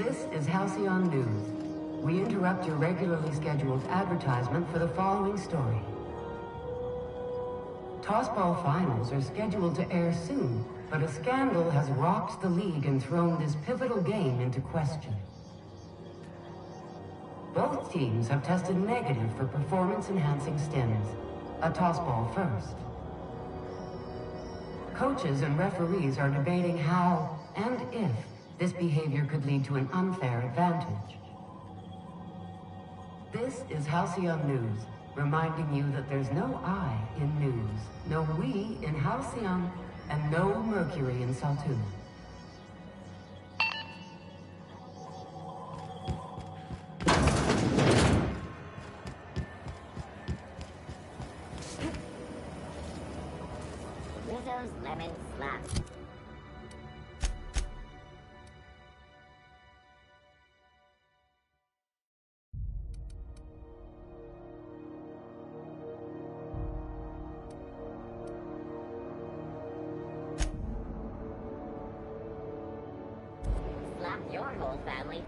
This is Halcyon News. We interrupt your regularly scheduled advertisement for the following story. Tossball finals are scheduled to air soon, but a scandal has rocked the league and thrown this pivotal game into question. Both teams have tested negative for performance-enhancing stims. A tossball first. Coaches and referees are debating how and if this behavior could lead to an unfair advantage. This is Halcyon News, reminding you that there's no I in news, no we in Halcyon, and no Mercury in Saltuna. Rizzo's Lemon Slap. Slap your whole family.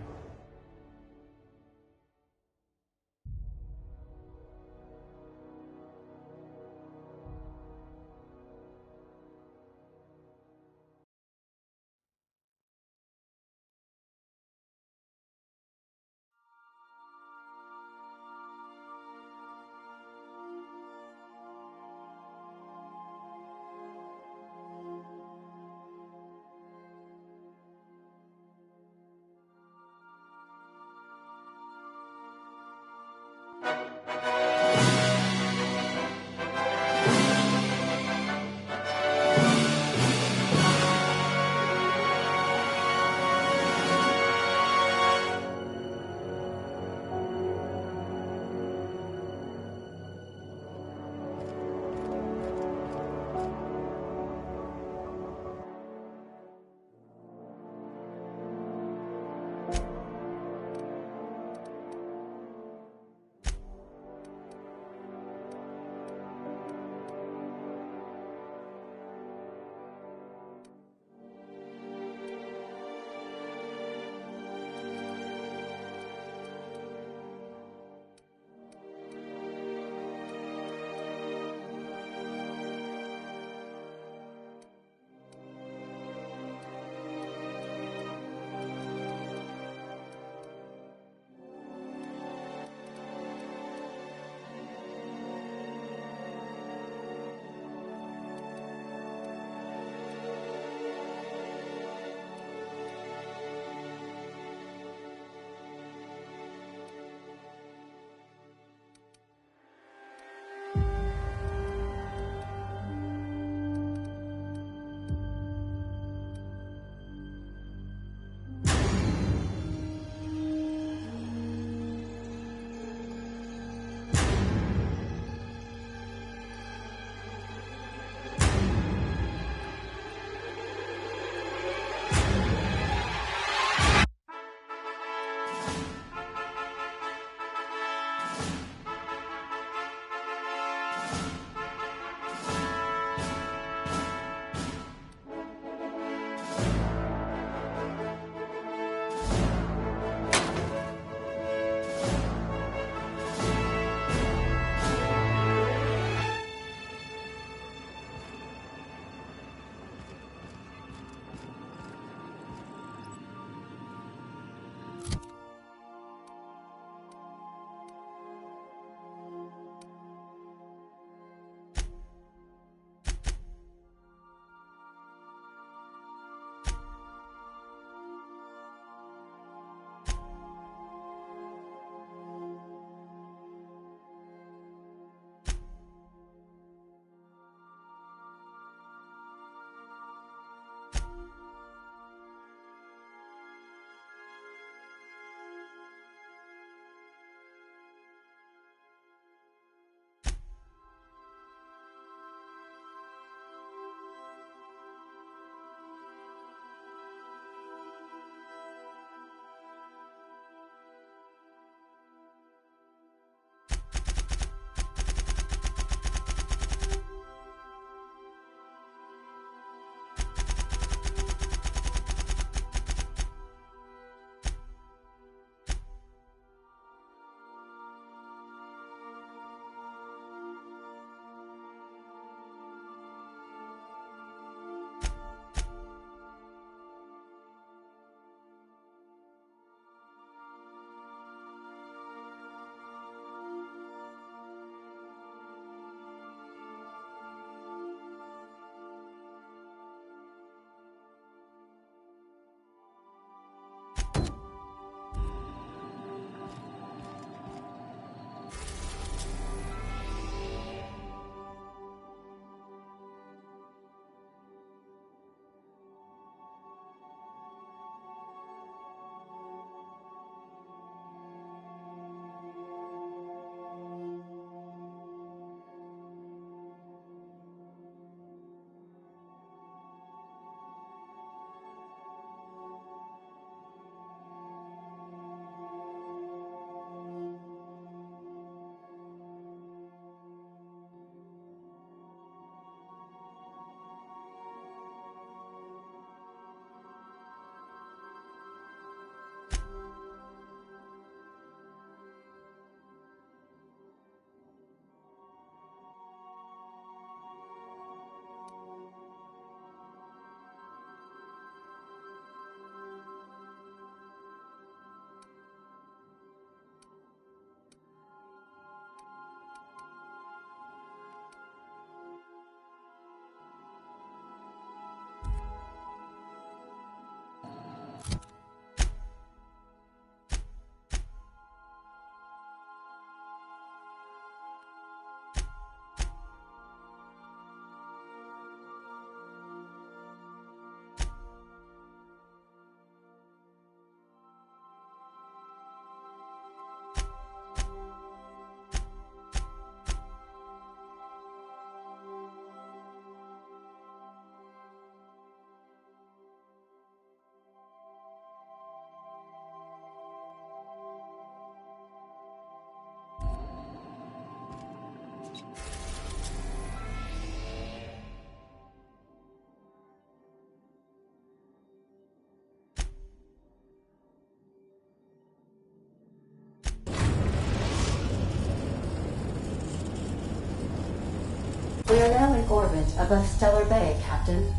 in orbit above Stellar Bay, Captain.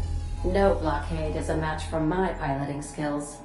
No blockade is a match for my piloting skills.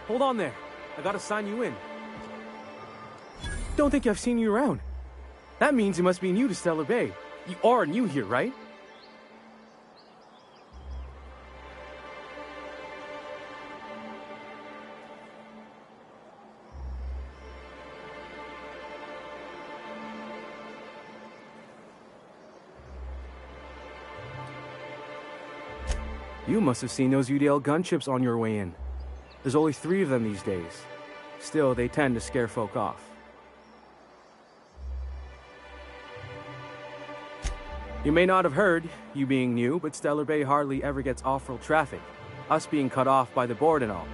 hold on there. I gotta sign you in. Don't think I've seen you around. That means you must be new to Stellar Bay. You are new here, right? You must have seen those UDL gunships on your way in. There's only 3 of them these days. Still, they tend to scare folk off. You may not have heard, you being new, but Stellar Bay hardly ever gets off-road traffic, us being cut off by the board and all.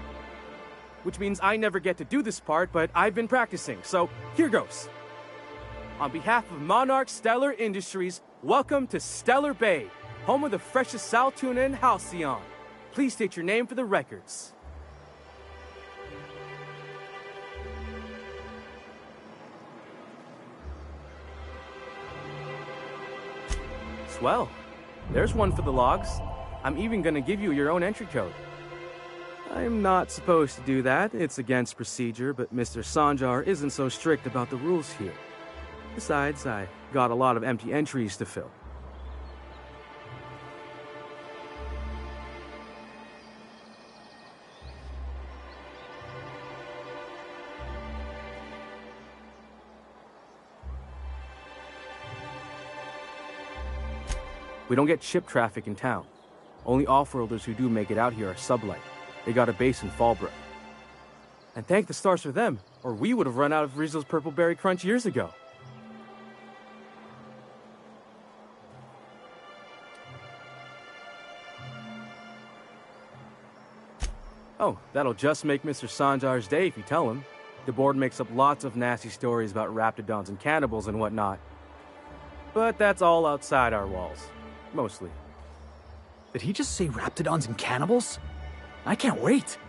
Which means I never get to do this part, but I've been practicing, so here goes. On behalf of Monarch Stellar Industries, welcome to Stellar Bay, home of the freshest sal tuna in Halcyon. Please state your name for the records. Swell. There's one for the logs. I'm even gonna give you your own entry code. I'm not supposed to do that. It's against procedure, but Mr. Sanjar isn't so strict about the rules here. Besides, I got a lot of empty entries to fill. We don't get ship traffic in town. Only off-worlders who do make it out here are sublight. They got a base in Fallbrook. And thank the stars for them, or we would have run out of Rizzo's Purple Berry Crunch years ago. Oh, that'll just make Mr. Sanjar's day if you tell him. The board makes up lots of nasty stories about raptidons and cannibals and whatnot. But that's all outside our walls. Mostly. Did he just say raptidons and cannibals? I can't wait.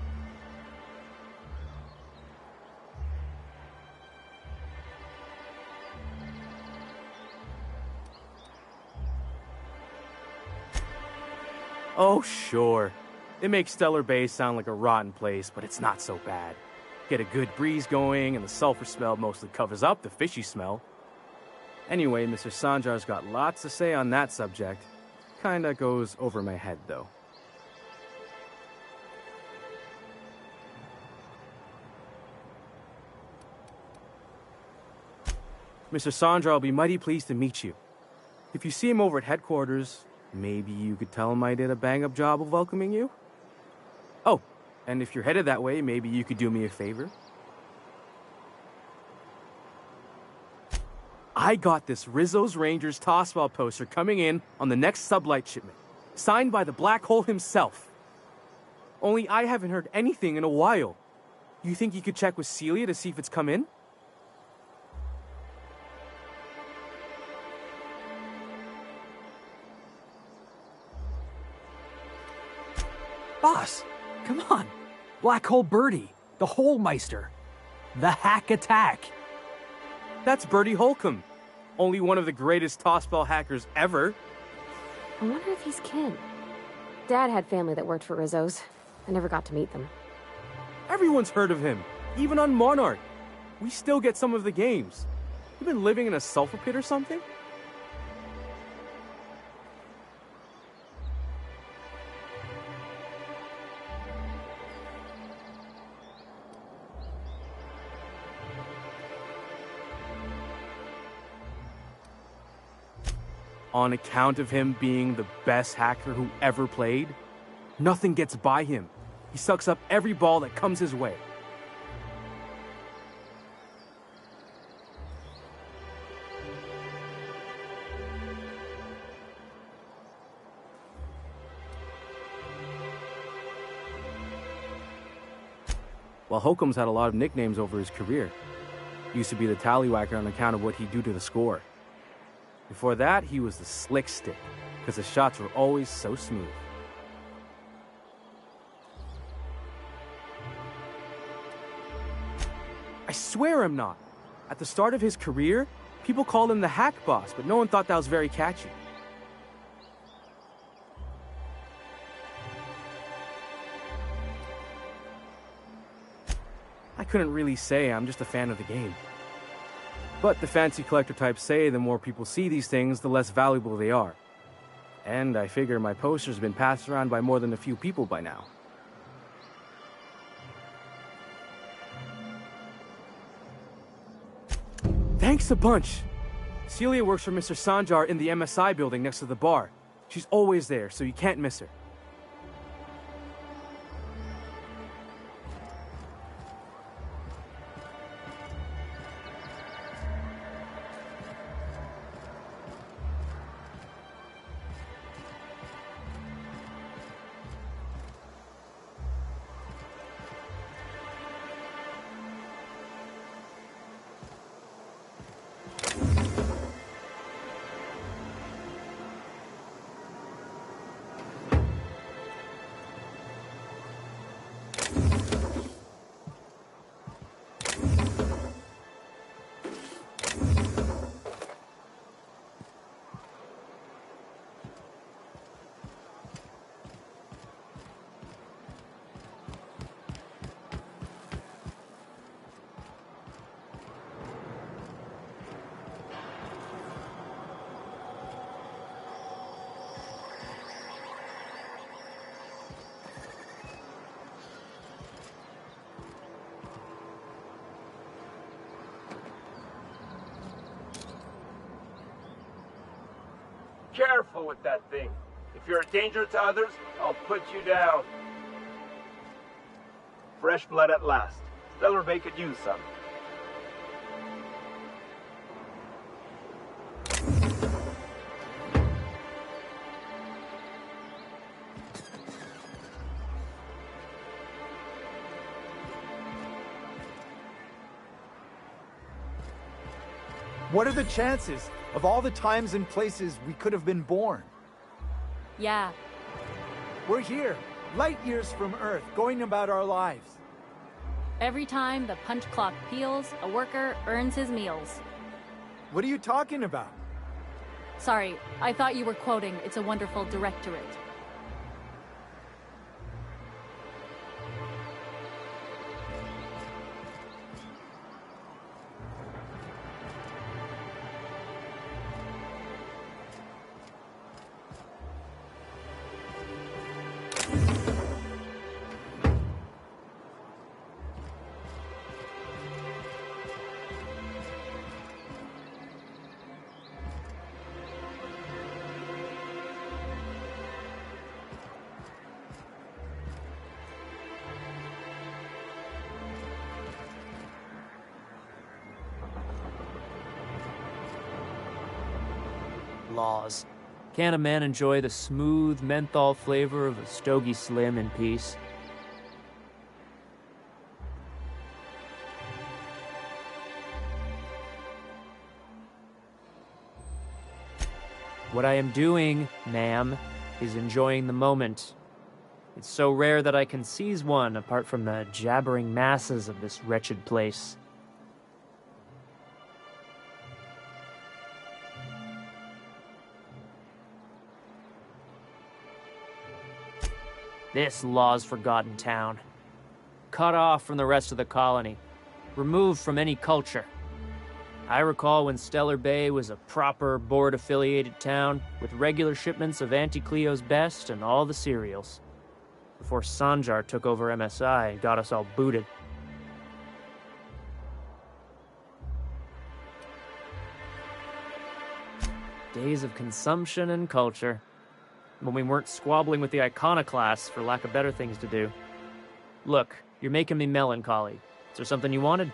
Oh, sure. It makes Stellar Bay sound like a rotten place, but it's not so bad. Get a good breeze going, and the sulfur smell mostly covers up the fishy smell. Anyway, Mr. Sanjar's got lots to say on that subject. Kinda goes over my head, though. Mr. Sanjar will be mighty pleased to meet you. If you see him over at headquarters, maybe you could tell him I did a bang-up job of welcoming you? Oh, and if you're headed that way, maybe you could do me a favor? I got this Rizzo's Rangers Tossball poster coming in on the next sublight shipment, signed by the Black Hole himself. Only I haven't heard anything in a while. You think you could check with Celia to see if it's come in? Boss, come on. Black Hole Birdie, the Holmeister, the Hack Attack. That's Bertie Holcomb, only one of the greatest tossball hackers ever. I wonder if he's kin. Dad had family that worked for Rizzo's. I never got to meet them. Everyone's heard of him, even on Monarch. We still get some of the games. You been living in a sulfur pit or something? On account of him being the best hacker who ever played, nothing gets by him. He sucks up every ball that comes his way. While Holcomb's had a lot of nicknames over his career. He used to be the Tallywhacker on account of what he'd do to the score. Before that, he was the Slick Stick, because his shots were always so smooth. I swear I'm not. At the start of his career, people called him the Hack Boss, but no one thought that was very catchy. couldn't really say. I'm just a fan of the game. But the fancy collector types say the more people see these things, the less valuable they are. And I figure my poster's been passed around by more than a few people by now. Thanks a bunch! Celia works for Mr. Sanjar in the MSI building next to the bar. She's always there, so you can't miss her. Careful with that thing. If you're a danger to others, I'll put you down. Fresh blood at last. Stellar Bay could use some. What are the chances of all the times and places we could have been born? Yeah. We're here, light years from Earth, going about our lives. Every time the punch clock peals, a worker earns his meals. What are you talking about? Sorry, I thought you were quoting It's a Wonderful Directorate. Laws. Can't a man enjoy the smooth menthol flavor of a Stogie Slim in peace? What I am doing, ma'am, is enjoying the moment. It's so rare that I can seize one apart from the jabbering masses of this wretched place. This Law's Forgotten town. Cut off from the rest of the colony. Removed from any culture. I recall when Stellar Bay was a proper board-affiliated town with regular shipments of Auntie Cleo's best and all the cereals. Before Sanjar took over MSI and got us all booted. Days of consumption and culture. When we weren't squabbling with the iconoclasts for lack of better things to do. Look, you're making me melancholy. Is there something you wanted?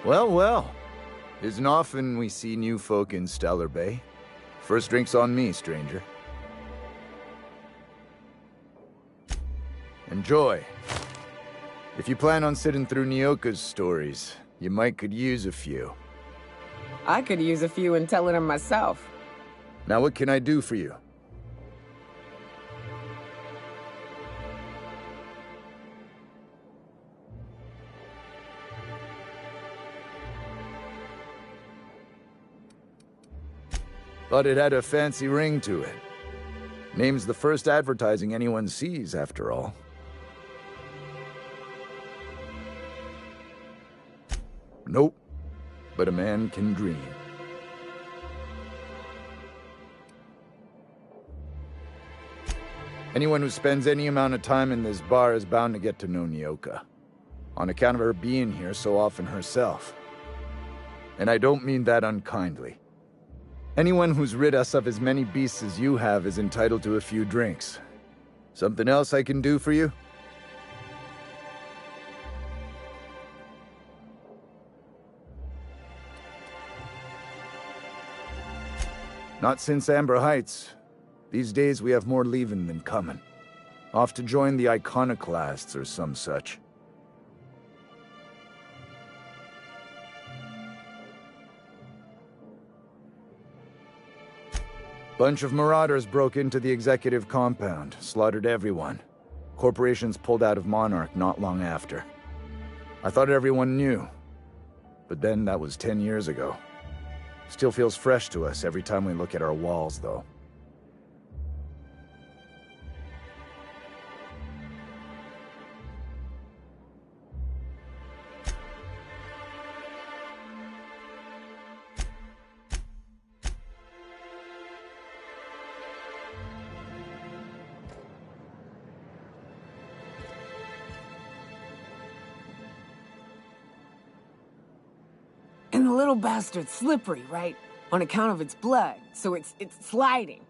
Well, well. Isn't often we see new folk in Stellar Bay. First drink's on me, stranger. Enjoy. If you plan on sitting through Nyoka's stories, you might could use a few. I could use a few and telling them myself. Now what can I do for you? Thought it had a fancy ring to it. Name's the first advertising anyone sees, after all. Nope. But a man can dream. Anyone who spends any amount of time in this bar is bound to get to know Nyoka, on account of her being here so often herself. And I don't mean that unkindly. Anyone who's rid us of as many beasts as you have is entitled to a few drinks. Something else I can do for you? Not since Amber Heights. These days we have more leaving than coming. Off to join the Iconoclasts or some such. Bunch of marauders broke into the executive compound, slaughtered everyone. Corporations pulled out of Monarch not long after. I thought everyone knew. But then that was 10 years ago. Still feels fresh to us every time we look at our walls, though. And the little bastard's slippery, right? On account of its blood, so it's sliding.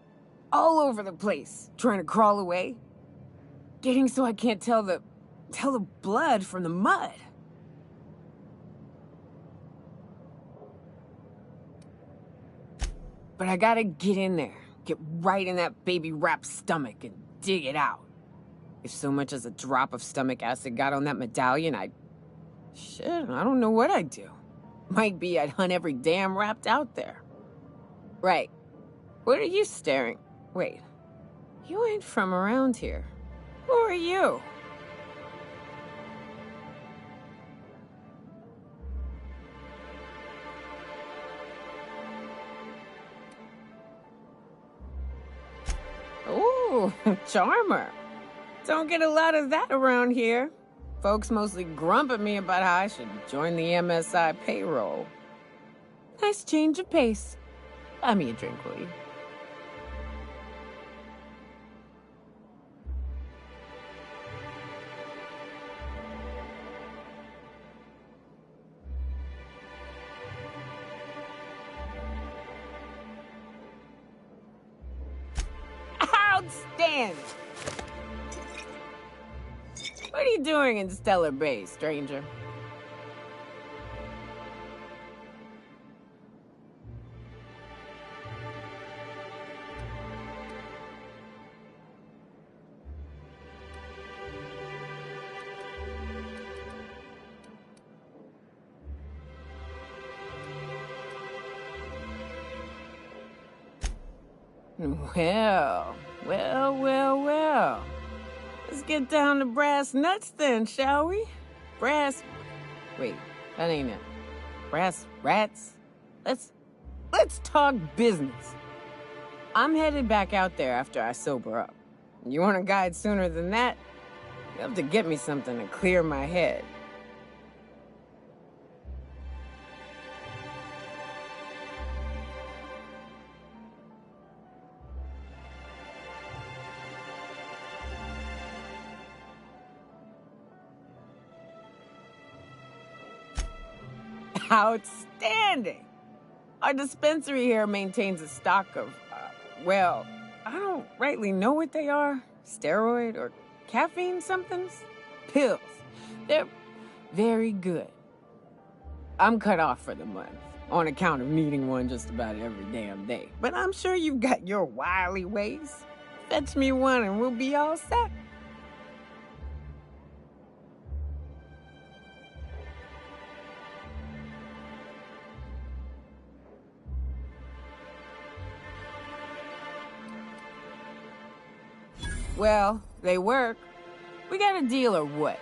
All over the place, trying to crawl away. Getting so I can't tell the blood from the mud. But I gotta get in there, get right in that baby rap's stomach and dig it out. If so much as a drop of stomach acid got on that medallion, shit, I don't know what I'd do. Might be I'd hunt every damn rapt out there. Right. What are you staring? Wait. You ain't from around here. Who are you? Ooh, charmer. Don't get a lot of that around here. Folks mostly grump at me about how I should join the MSI payroll. Nice change of pace. Buy me a drink, will you? Outstanding! What are you doing in Stellar Bay, stranger? Well. Let's get down to brass nuts then, shall we? Wait, that ain't it. Brass rats? Let's talk business. I'm headed back out there after I sober up. You want a guide sooner than that? You have to get me something to clear my head. Outstanding! Our dispensary here maintains a stock of, well, I don't rightly know what they are. Steroid or caffeine somethings? Pills. They're very good. I'm cut off for the month, on account of needing one just about every damn day. But I'm sure you've got your wily ways. Fetch me one and we'll be all set. Well, they work. We got a deal or what?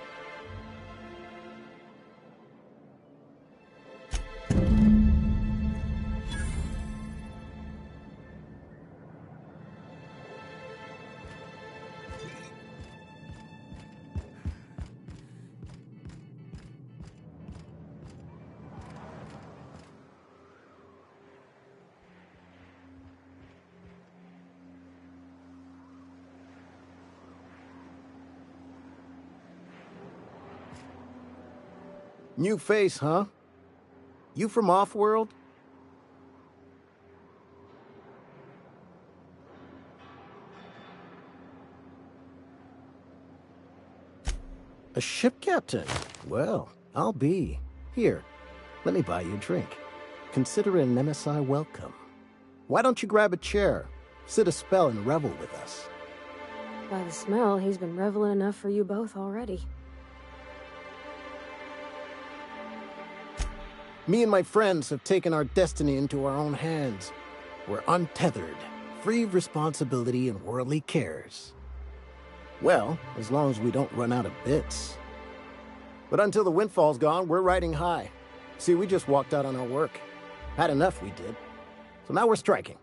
New face, huh? You from Off-World? A ship captain? Well, I'll be. Here, let me buy you a drink. Consider it an MSI welcome. Why don't you grab a chair, sit a spell and revel with us? By the smell, he's been reveling enough for you both already. Me and my friends have taken our destiny into our own hands. We're untethered, free of responsibility and worldly cares. Well, as long as we don't run out of bits. But until the windfall's gone, we're riding high. See, we just walked out on our work. Had enough, we did. So now we're striking.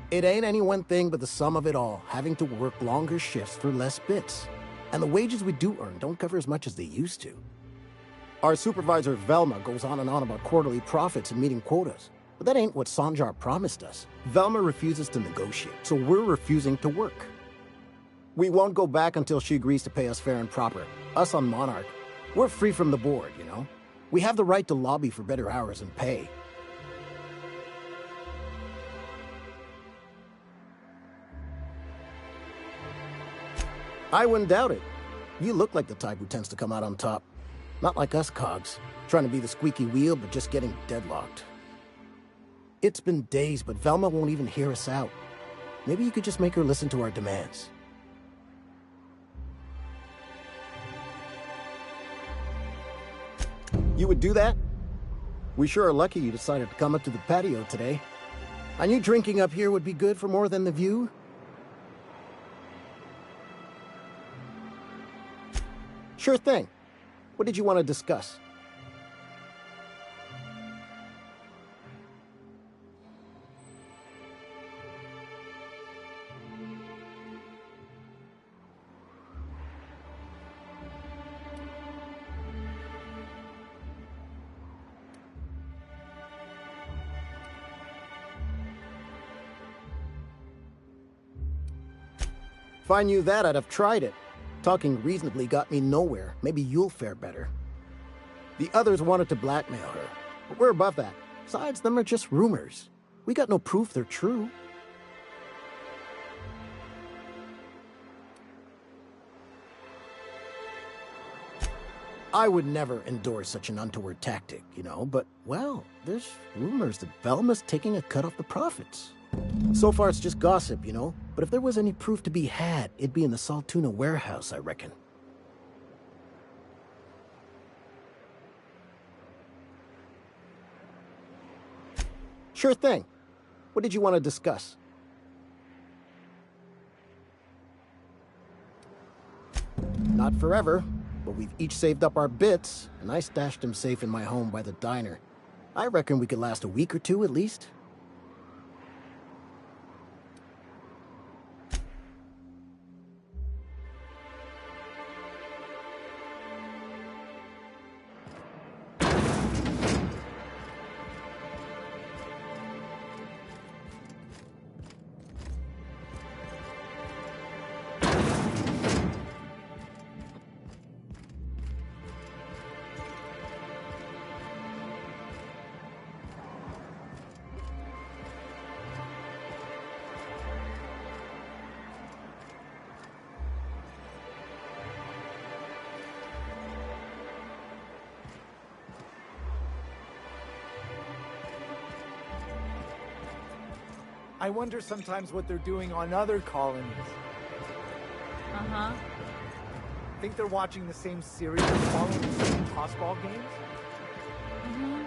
It ain't any one thing but the sum of it all, having to work longer shifts for less bits. And the wages we do earn don't cover as much as they used to. Our supervisor Velma goes on and on about quarterly profits and meeting quotas. But that ain't what Sanjar promised us. Velma refuses to negotiate, so we're refusing to work. We won't go back until she agrees to pay us fair and proper. Us on Monarch. We're free from the board, you know? We have the right to lobby for better hours and pay. I wouldn't doubt it. You look like the type who tends to come out on top. Not like us cogs, trying to be the squeaky wheel but just getting deadlocked. It's been days, but Velma won't even hear us out. Maybe you could just make her listen to our demands. You would do that? We sure are lucky you decided to come up to the patio today. I knew drinking up here would be good for more than the view. Sure thing. What did you want to discuss? If I knew that, I'd have tried it. Talking reasonably got me nowhere. Maybe you'll fare better. The others wanted to blackmail her, but we're above that. Besides, them are just rumors. We got no proof they're true. I would never endorse such an untoward tactic, you know, but, well, there's rumors that Velma's taking a cut off the profits. So far, it's just gossip, you know? But if there was any proof to be had, it'd be in the Saltuna warehouse, I reckon. Sure thing. What did you want to discuss? Not forever, but we've each saved up our bits, and I stashed them safe in my home by the diner. I reckon we could last a week or two at least. I wonder sometimes what they're doing on other colonies. Uh-huh. Think they're watching the same series or following the same tossball games? Mm-hmm.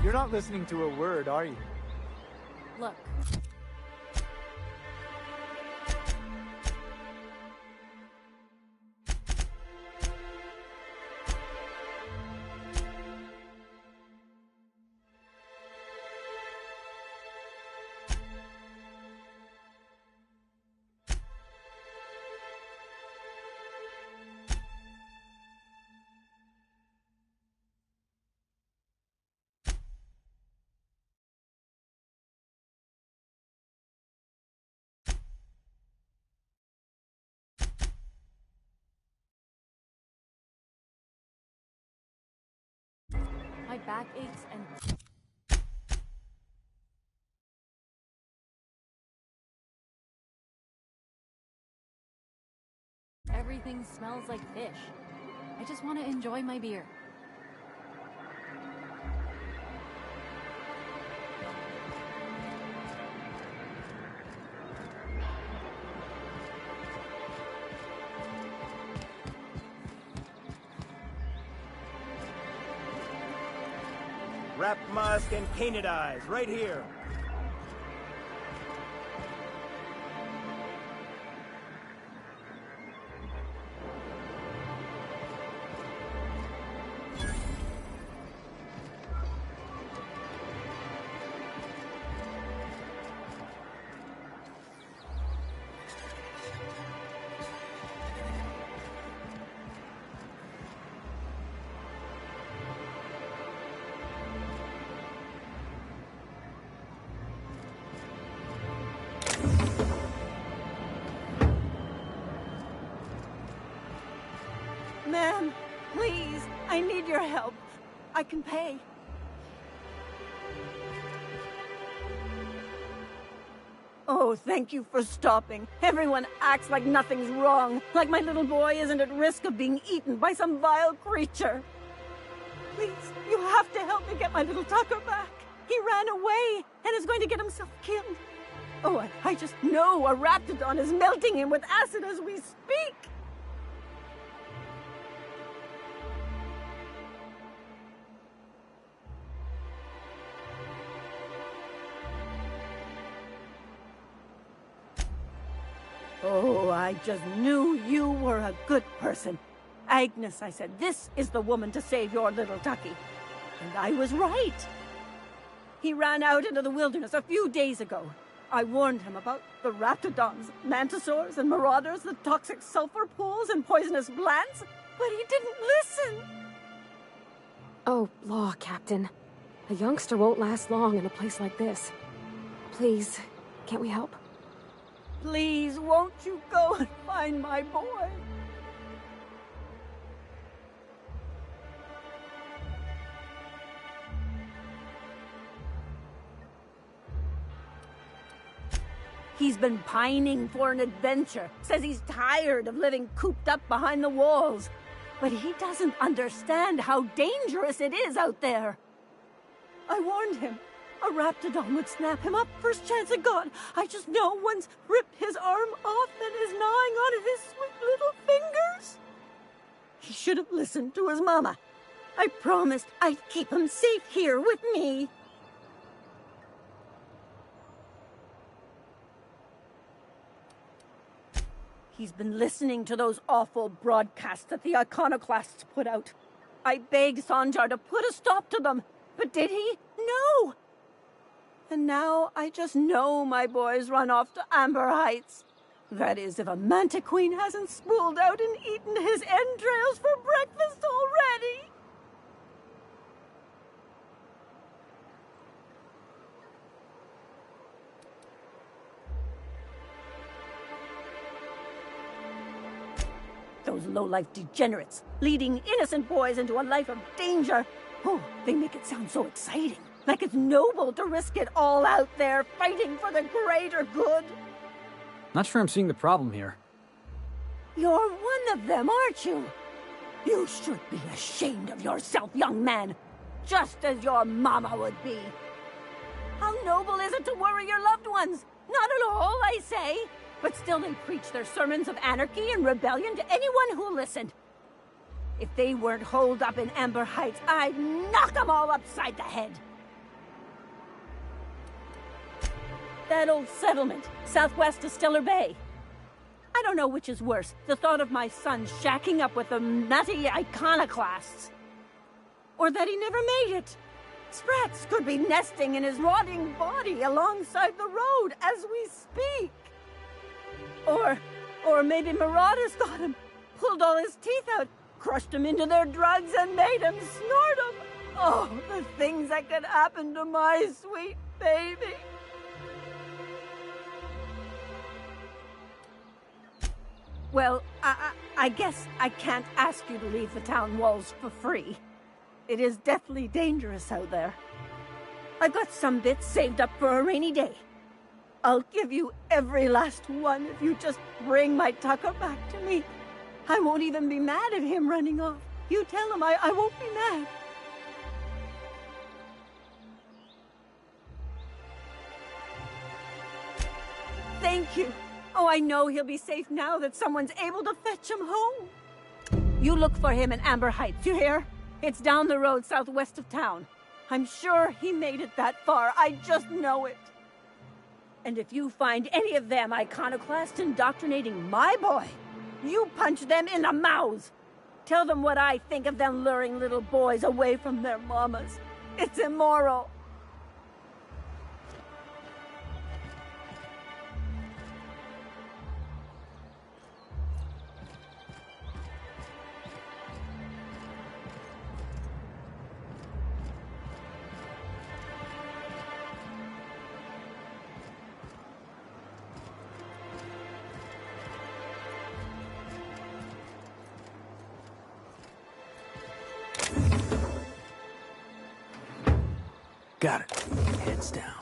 You're not listening to a word, are you? Look. My back aches and... everything smells like fish. I just want to enjoy my beer. Wrapped musk and painted eyes, right here. Ma'am, please, I need your help. I can pay. Oh, thank you for stopping. Everyone acts like nothing's wrong, like my little boy isn't at risk of being eaten by some vile creature. Please, you have to help me get my little Tucker back. He ran away and is going to get himself killed. Oh, I just know a Raptidon is melting him with acid as we speak. Oh, I just knew you were a good person. Agnes, I said, this is the woman to save your little Tucky. And I was right. He ran out into the wilderness a few days ago. I warned him about the Raptidons, Mantisaurs, and Marauders, the toxic sulfur pools, and poisonous plants, but he didn't listen. Oh, law, Captain. A youngster won't last long in a place like this. Please, can't we help? Please, won't you go and find my boy? He's been pining for an adventure, says he's tired of living cooped up behind the walls. But he doesn't understand how dangerous it is out there. I warned him. A raptidon would snap him up first chance it got. I just know one's ripped his arm off and is gnawing on his sweet little fingers. He should have listened to his mama. I promised I'd keep him safe here with me. He's been listening to those awful broadcasts that the iconoclasts put out. I begged Sanjar to put a stop to them, but did he? No! And now I just know my boys run off to Amber Heights. That is, if a Mantiqueen hasn't spooled out and eaten his entrails for breakfast already. Those low-life degenerates, leading innocent boys into a life of danger. Oh, they make it sound so exciting. Like it's noble to risk it all out there, fighting for the greater good. Not sure I'm seeing the problem here. You're one of them, aren't you? You should be ashamed of yourself, young man. Just as your mama would be. How noble is it to worry your loved ones? Not at all, I say. But still they preach their sermons of anarchy and rebellion to anyone who listened. If they weren't holed up in Amber Heights, I'd knock them all upside the head. That old settlement, southwest of Stellar Bay. I don't know which is worse, the thought of my son shacking up with the nutty iconoclasts. Or that he never made it. Sprats could be nesting in his rotting body alongside the road as we speak. Or maybe Marauders got him, pulled all his teeth out, crushed him into their drugs and made him snort them. Oh, the things that could happen to my sweet baby. Well, I guess I can't ask you to leave the town walls for free. It is deathly dangerous out there. I've got some bits saved up for a rainy day. I'll give you every last one if you just bring my Tucker back to me. I won't even be mad at him running off. You tell him I won't be mad. Thank you. Oh, I know he'll be safe now that someone's able to fetch him home. You look for him in Amber Heights, you hear? It's down the road southwest of town. I'm sure he made it that far. I just know it. And if you find any of them iconoclasts indoctrinating my boy, you punch them in the mouths. Tell them what I think of them luring little boys away from their mamas. It's immoral. Got it. Heads down.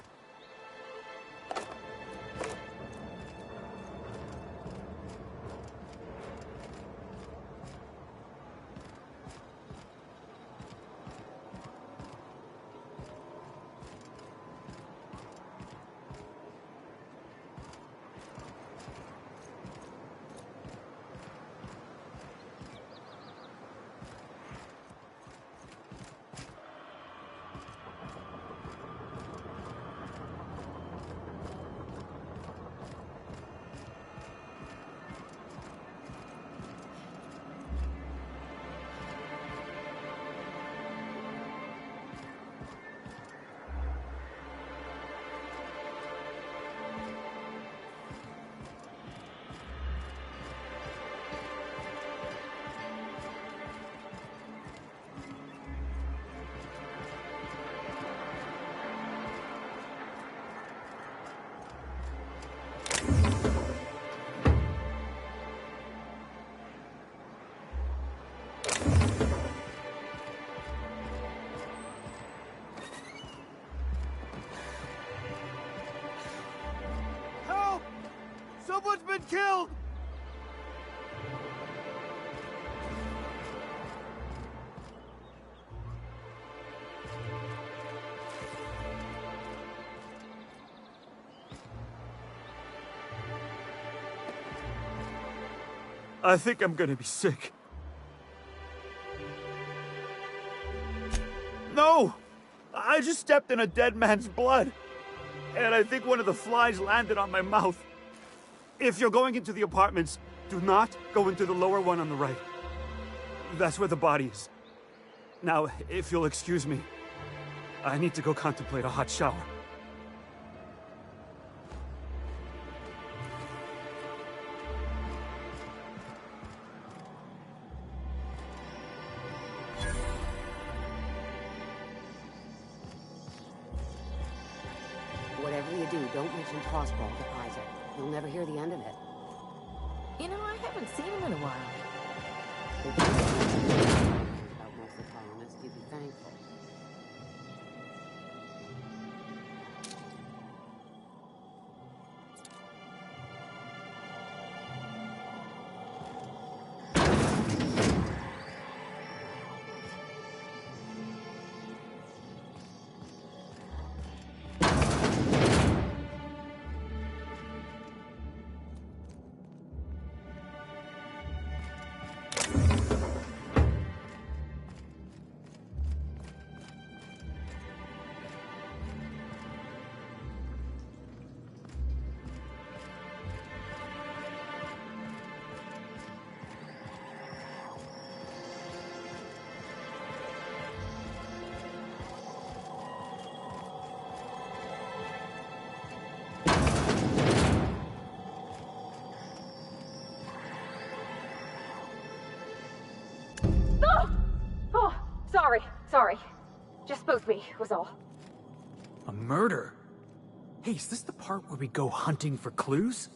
been killed! I think I'm gonna be sick. No! I just stepped in a dead man's blood. And I think one of the flies landed on my mouth. If you're going into the apartments, do not go into the lower one on the right. That's where the body is. Now, if you'll excuse me, I need to go contemplate a hot shower. Whatever you do, don't mention Crossbow to Isaac. He'll never hear the end of it. You know, I haven't seen him in a while. About most of the colonists, you'd be thankful. Sorry. Just spooked me, was all. A murder? Hey, is this the part where we go hunting for clues?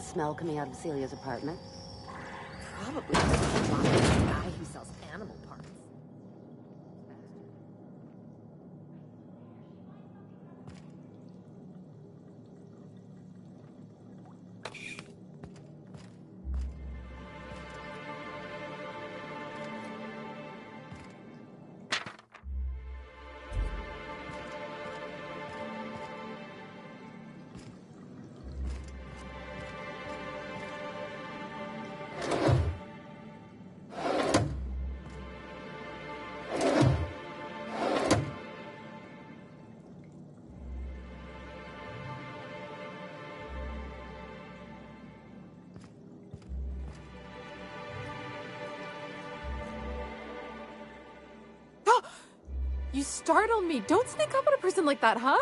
smell coming out of Celia's apartment? Probably the guy who sells animal parts. You startled me. Don't sneak up on a person like that, huh?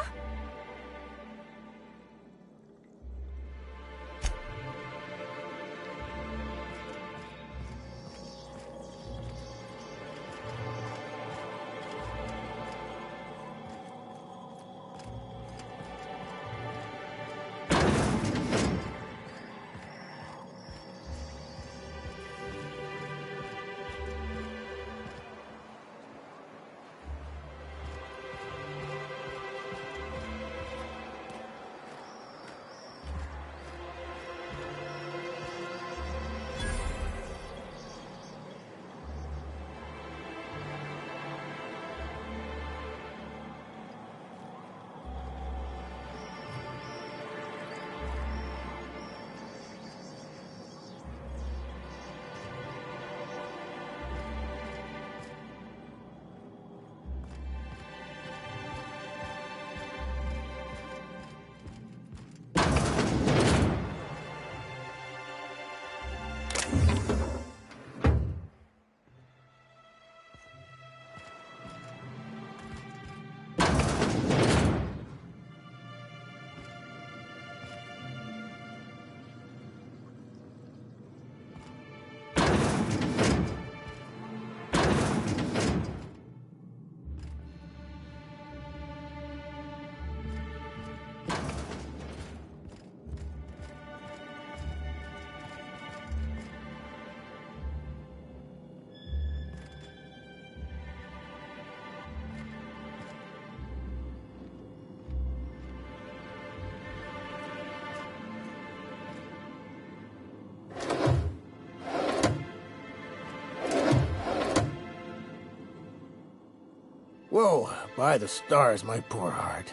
Whoa, by the stars, my poor heart.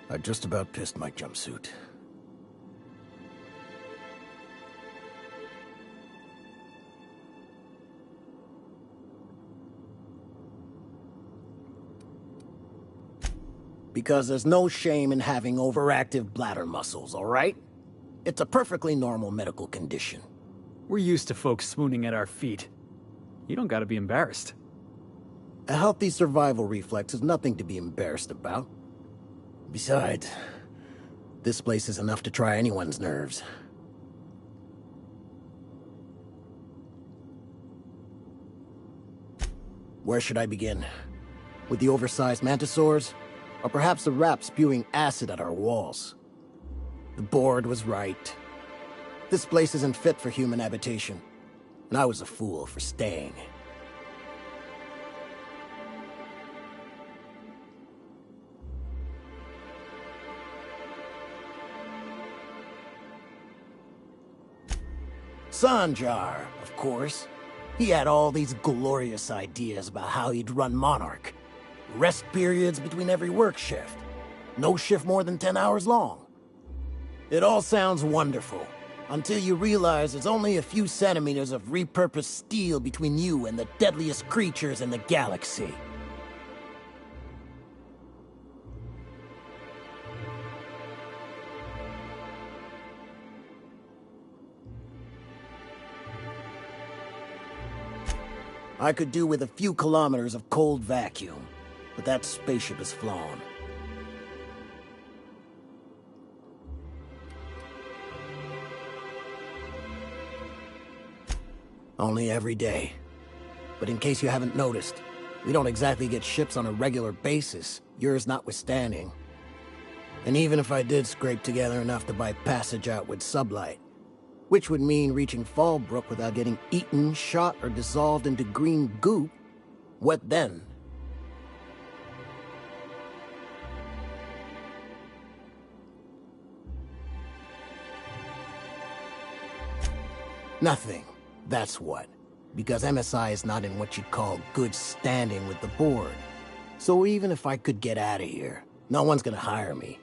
I just about pissed my jumpsuit. Because there's no shame in having overactive bladder muscles, all right? It's a perfectly normal medical condition. We're used to folks swooning at our feet. You don't gotta be embarrassed. A healthy survival reflex is nothing to be embarrassed about. Besides, this place is enough to try anyone's nerves. Where should I begin? With the oversized mantisaurs? Or perhaps the rap spewing acid at our walls? The board was right. This place isn't fit for human habitation, and I was a fool for staying. Sanjar, of course. He had all these glorious ideas about how he'd run Monarch. Rest periods between every work shift. No shift more than 10 hours long. It all sounds wonderful, until you realize there's only a few centimeters of repurposed steel between you and the deadliest creatures in the galaxy. I could do with a few kilometers of cold vacuum, but that spaceship is flown. Only every day. But in case you haven't noticed, we don't exactly get ships on a regular basis, yours notwithstanding. And even if I did scrape together enough to buy passage out with Sublight, which would mean reaching Fallbrook without getting eaten, shot, or dissolved into green goop. What then? Nothing. That's what. Because MSI is not in what you'd call good standing with the board. So even if I could get out of here, no one's gonna hire me.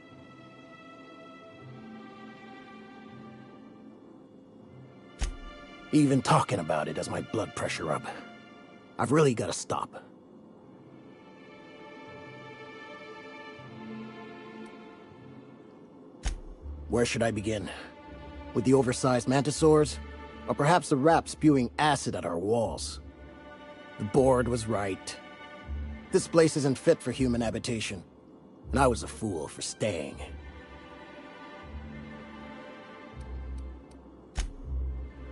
Even talking about it does my blood pressure up. I've really gotta stop. Where should I begin? With the oversized mantisaurs? Or perhaps the rap spewing acid at our walls? The board was right. This place isn't fit for human habitation, and I was a fool for staying.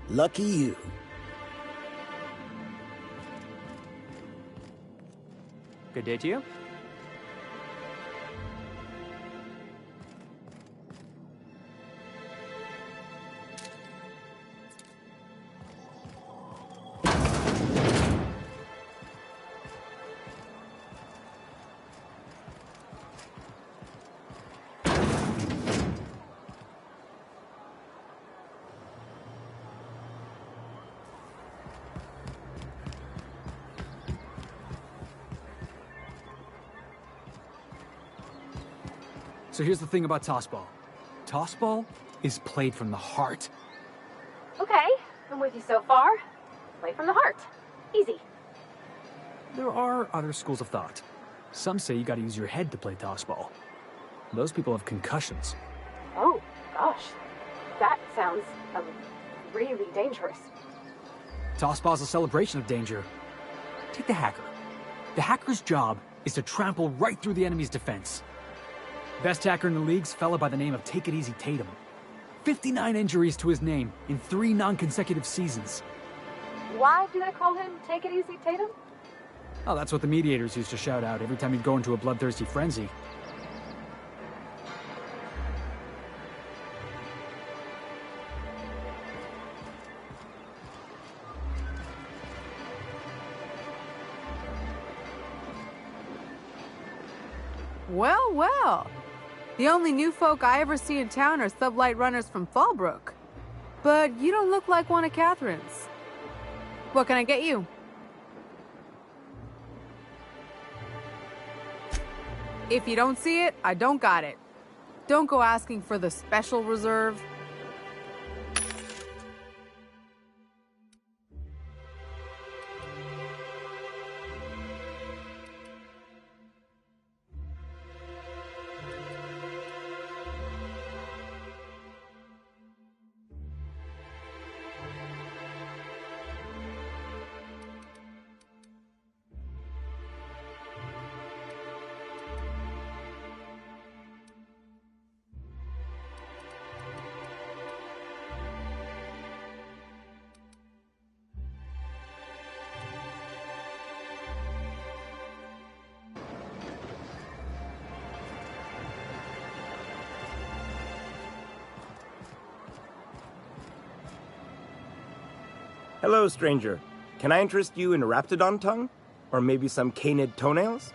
Lucky you. Good day to you. So here's the thing about Tossball. Tossball is played from the heart. Okay, I'm with you so far. Play from the heart. Easy. There are other schools of thought. Some say you gotta use your head to play Tossball. Those people have concussions. Oh, gosh. That sounds, really dangerous. Tossball's a celebration of danger. Take the hacker. The hacker's job is to trample right through the enemy's defense. Best hacker in the league's a fella by the name of Take It Easy Tatum. 59 injuries to his name in 3 non-consecutive seasons. Why do they call him Take It Easy Tatum? Oh, that's what the mediators used to shout out every time he'd go into a bloodthirsty frenzy. Well, well. The only new folk I ever see in town are sublight runners from Fallbrook. But you don't look like one of Catherine's. What can I get you? If you don't see it, I don't got it. Don't go asking for the special reserve. Hello, stranger. Can I interest you in Raptidon tongue? Or maybe some canid toenails?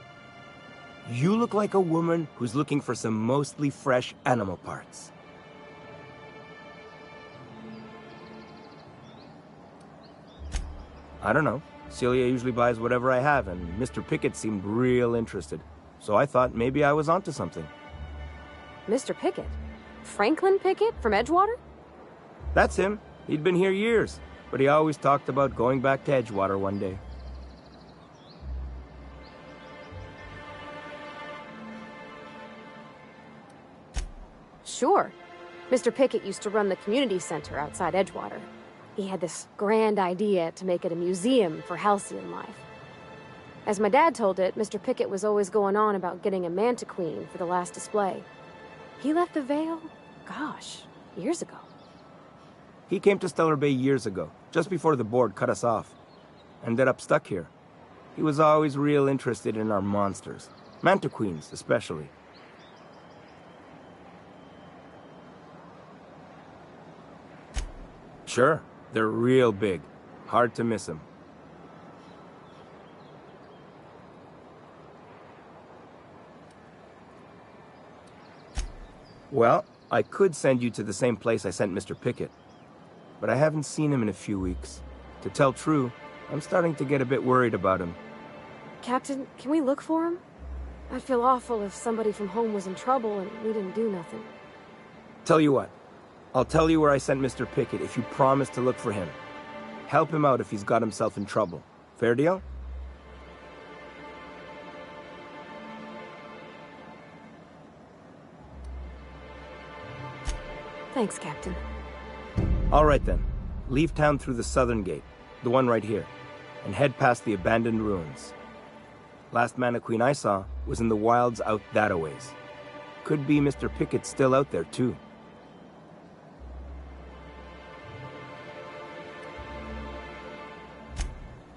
You look like a woman who's looking for some mostly fresh animal parts. I don't know. Celia usually buys whatever I have, and Mr. Pickett seemed real interested. So I thought maybe I was onto something. Mr. Pickett? Franklin Pickett from Edgewater? That's him. He'd been here years, but he always talked about going back to Edgewater one day. Sure. Mr. Pickett used to run the community center outside Edgewater. He had this grand idea to make it a museum for halcyon life. As my dad told it, Mr. Pickett was always going on about getting a Mantiqueen for the last display. He left the Vale, gosh, years ago. He came to Stellar Bay years ago, just before the board cut us off. Ended up stuck here. He was always real interested in our monsters. Mantiqueens, especially. Sure, they're real big. Hard to miss them. Well, I could send you to the same place I sent Mr. Pickett. But I haven't seen him in a few weeks. To tell true, I'm starting to get a bit worried about him. Captain, can we look for him? I'd feel awful if somebody from home was in trouble and we didn't do nothing. Tell you what, I'll tell you where I sent Mr. Pickett if you promise to look for him. Help him out if he's got himself in trouble. Fair deal? Thanks, Captain. All right then. Leave town through the southern gate, the one right here, and head past the abandoned ruins. Last Mantiqueen I saw was in the wilds out that-a-ways. Could be Mr. Pickett still out there, too.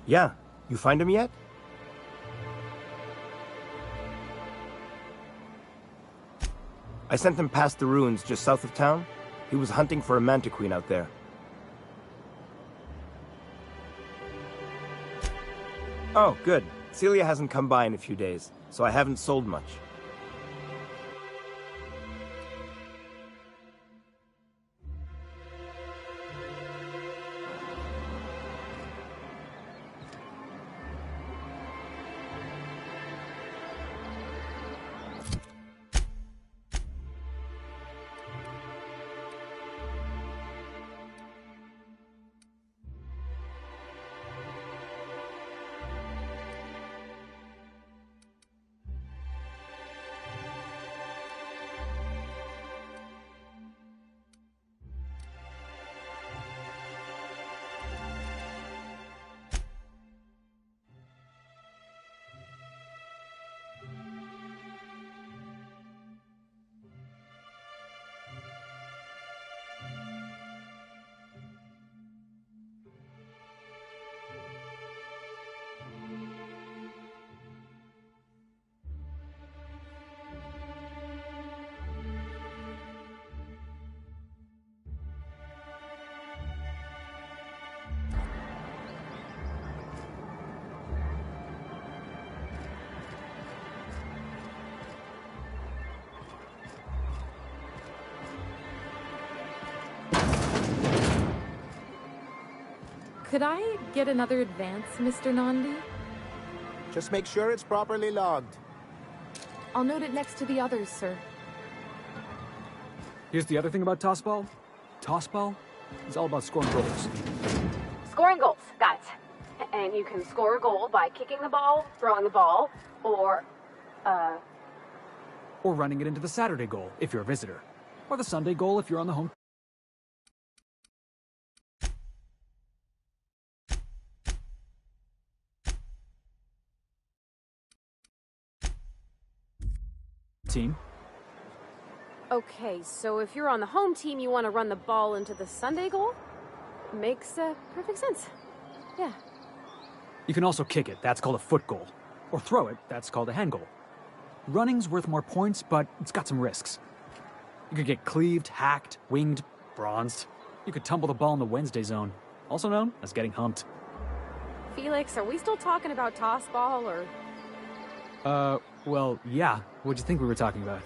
Yeah, you find him yet? I sent him past the ruins just south of town. He was hunting for a Mantiqueen out there. Oh, good. Celia hasn't come by in a few days, so I haven't sold much. Could I get another advance, Mr. Nandi? Just make sure it's properly logged. I'll note it next to the others, sir. Here's the other thing about Tossball. Tossball is all about scoring goals. Scoring goals, got it. And you can score a goal by kicking the ball, throwing the ball, or running it into the Saturday goal, if you're a visitor. Or the Sunday goal, if you're on the home team. Okay, so if you're on the home team, you want to run the ball into the Sunday goal? Makes perfect sense. Yeah. You can also kick it, that's called a foot goal. Or throw it, that's called a hand goal. Running's worth more points, but it's got some risks. You could get cleaved, hacked, winged, bronzed. You could tumble the ball in the Wednesday zone, also known as getting humped. Felix, are we still talking about Tossball, or...? Well, yeah. What'd you think we were talking about?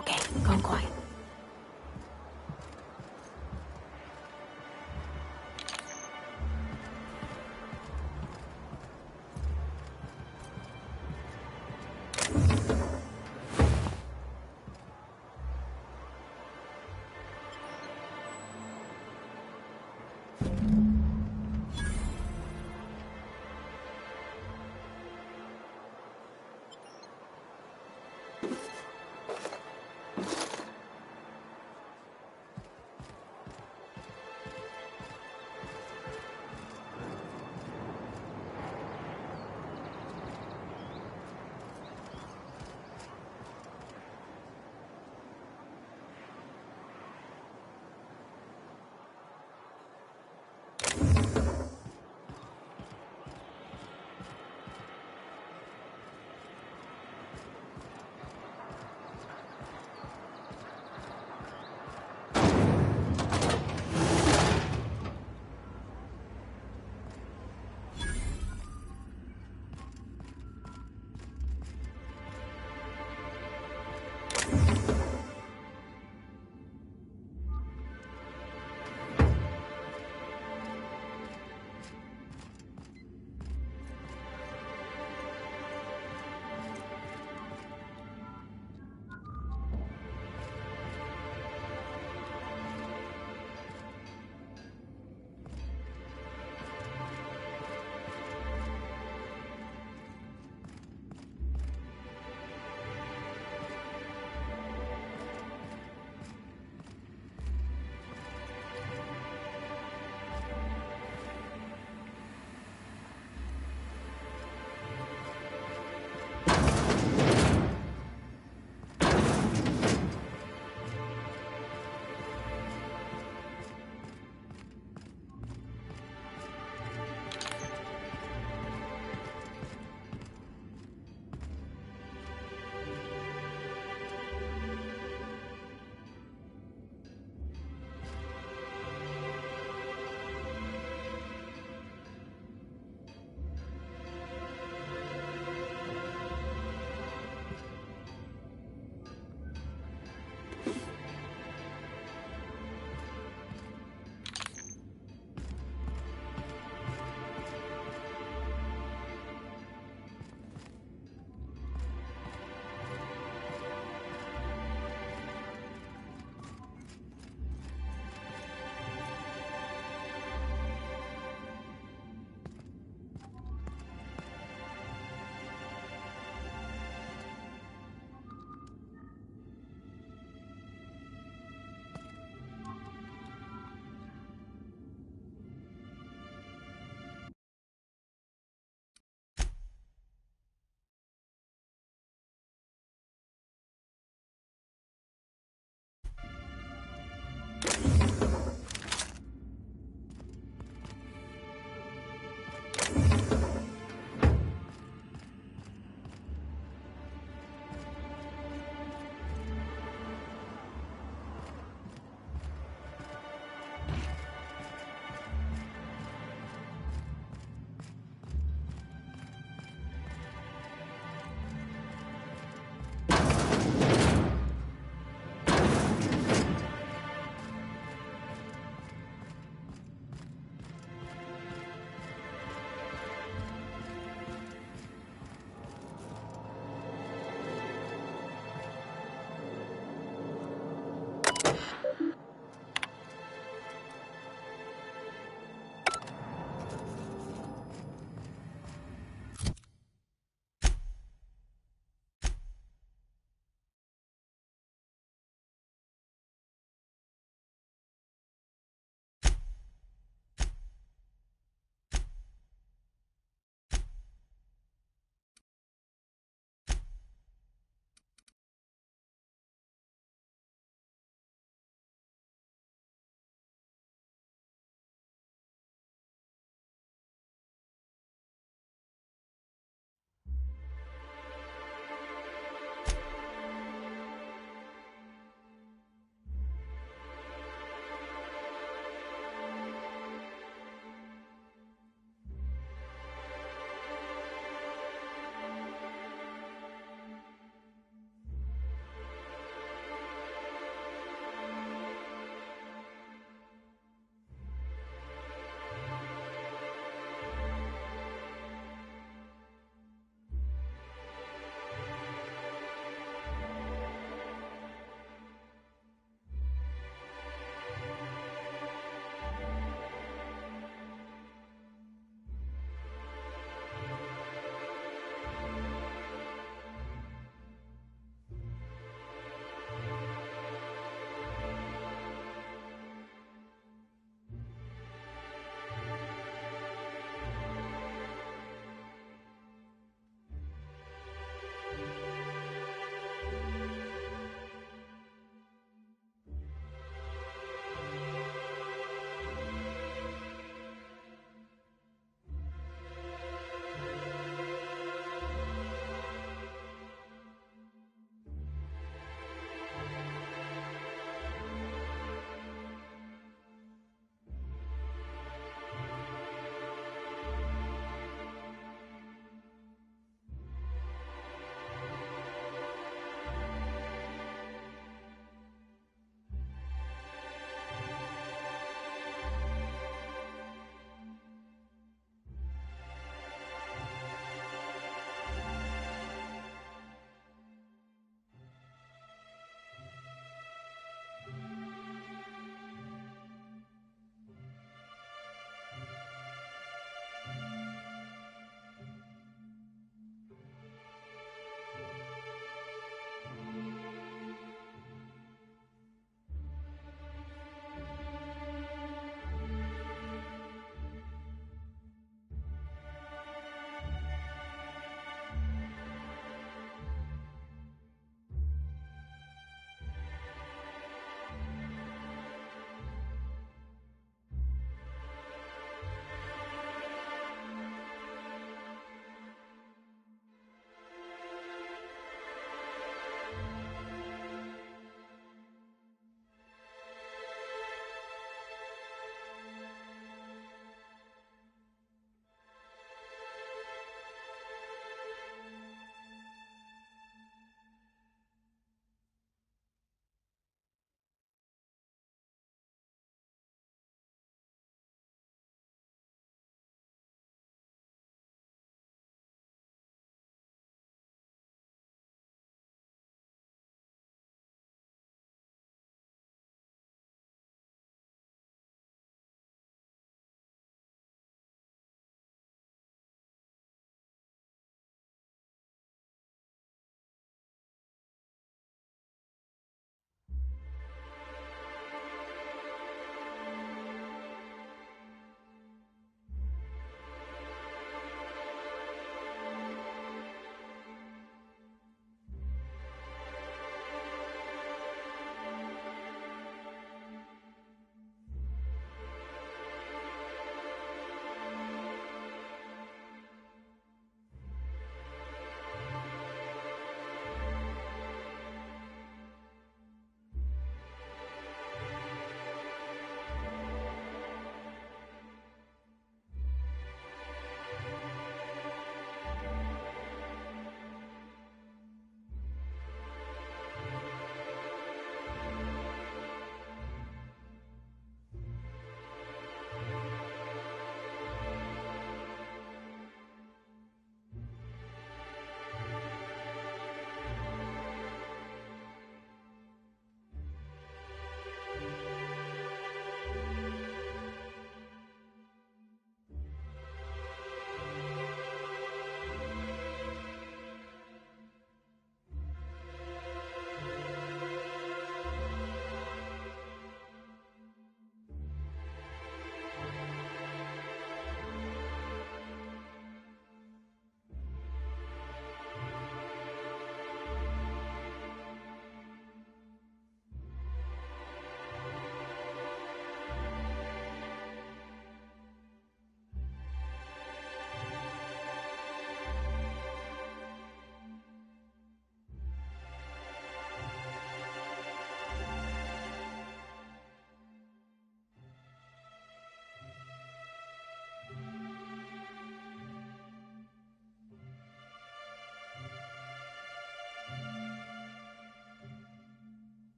Okay, go quiet.